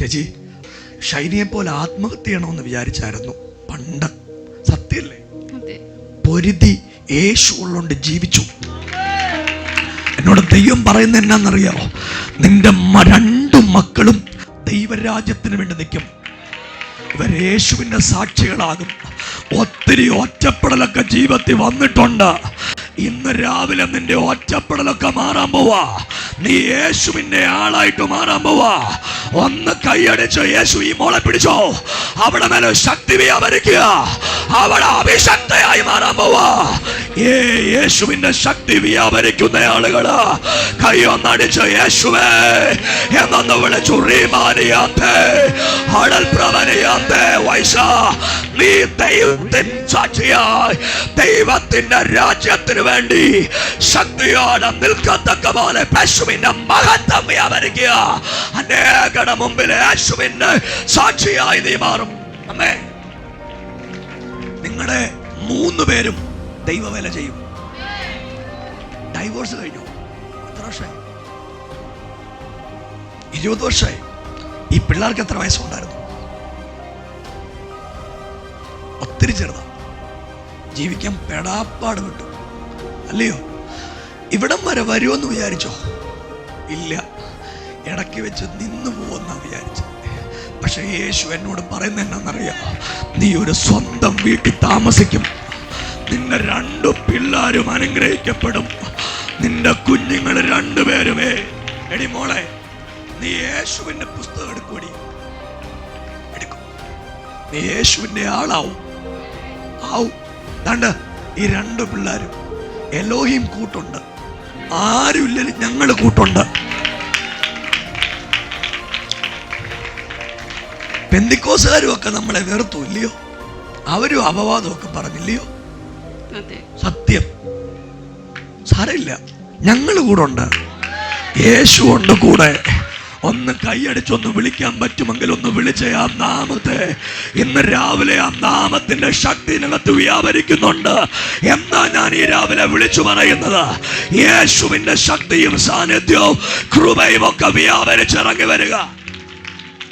ചേച്ചി, ഷൈനിയെ പോലെ ആത്മഹത്യ ചെയ്യണമെന്ന് വിചാരിച്ചായിരുന്നു പണ്ട്. സത്യല്ലേ? പൊരുതി യേശു ഉള്ളോണ്ട് ജീവിച്ചു. എന്നോട് ദൈവം പറയുന്നത് എന്നാന്നറിയാമോ? നിന്റെ 2 മക്കളും ദൈവരാജ്യത്തിന് വേണ്ടി നിൽക്കും. ഇവർ യേശുവിൻ്റെ സാക്ഷികളാകും. ഒത്തിരി ഒറ്റപ്പെടലൊക്കെ ജീവിതത്തിൽ വന്നിട്ടുണ്ട്. ഇന്ന് രാവിലെ നിന്റെ ഒറ്റപ്പെടലൊക്കെ മാറാൻ പോവാ. നീ യേശുവിൻ്റെ ആളായിട്ട് മാറാൻ പോവാ. ഒന്ന് കൈയടിച്ചോ, യേശു ഈ മോളെ പിടിച്ചോ. അവിടെ മേലെ ശക്തി വ്യാപരിക്കുക. അവിടെ അഭിഷക്തയായി മാറാൻ പോവാ. യേശുവിന്റെ ശക്തി വ്യാപരിക്കുന്ന ആളുകള് കൈ ഒന്നടിച്ച് യേശുവേ എന്നൊന്ന് വിളിച്ചു. നീ ദൈവത്തിൻ സാക്ഷിയായി ദൈവത്തിന്റെ രാജ്യത്തിന് വേണ്ടി ശക്തിയോടെ നിൽക്കത്തക്ക പോലെ യേശുവിന്റെ മഹത്വം വ്യാപരിക്കുക. അനേകരുടെ മുമ്പിൽ യേശുവിന്റെ സാക്ഷിയായി നീ മാറും. അമ്മേ, നിങ്ങളുടെ 3 പേരും ദൈവവേല ചെയ്യും. ഡൈവോഴ്സ് കഴിഞ്ഞു. എത്ര വർഷമായി? 20 വർഷമായി. ഈ പിള്ളേർക്ക് എത്ര വയസ്സുണ്ടായിരുന്നു? ഒത്തിരി ചെറുതാ. ജീവിക്കാൻ പെടാപ്പാട് കിട്ടും, അല്ലയോ? ഇവിടം വരെ വരുമെന്ന് വിചാരിച്ചോ? ഇല്ല, ഇടയ്ക്ക് വെച്ച് നിന്നു പോകുന്ന വിചാരിച്ചു. പക്ഷെ യേശു എന്നോട് പറയുന്നത് എന്നാന്നറിയാം? നീ ഒരു സ്വന്തം വീട്ടിൽ താമസിക്കും. നിന്റെ 2 പിള്ളേരും അനുഗ്രഹിക്കപ്പെടും. നിന്റെ കുഞ്ഞുങ്ങൾ 2 പേരുമേ. എടി മോളെ, നീ യേശുവിന്റെ പുസ്തകം എടുക്കും. നീ യേശുവിന്റെ ആളാവും. ദാണ്ട് ഈ 2 പിള്ളേരും എലോഹിം കൂട്ടുണ്ട്. ആരുമില്ലെങ്കിലും ഞങ്ങൾ കൂട്ടുണ്ട്. പെന്തിക്കോസുകാരും ഒക്കെ നമ്മളെ വെറുത്തു, ഇല്ലയോ? അവരും അപവാദമൊക്കെ പറഞ്ഞില്ലയോ? സത്യം. സാരമില്ല, ഞങ്ങൾ കൂടെ ഉണ്ട്. യേശു ഉണ്ട് കൂടെ. ഒന്ന് കൈയടിച്ചൊന്ന് വിളിക്കാൻ പറ്റുമെങ്കിൽ ഒന്ന് വിളിച്ച ആ നാമത്തെ ഇന്ന് രാവിലെ ആ നാമത്തിന്റെ ശക്തിനകത്ത് വ്യാപരിക്കുന്നുണ്ട്. എന്നാ ഞാൻ ഈ രാവിലെ വിളിച്ചു പറയുന്നത്, യേശുവിന്റെ ശക്തിയും സാന്നിധ്യവും കൃപയും ഒക്കെ വ്യാപരിച്ചിറങ്ങി വരിക.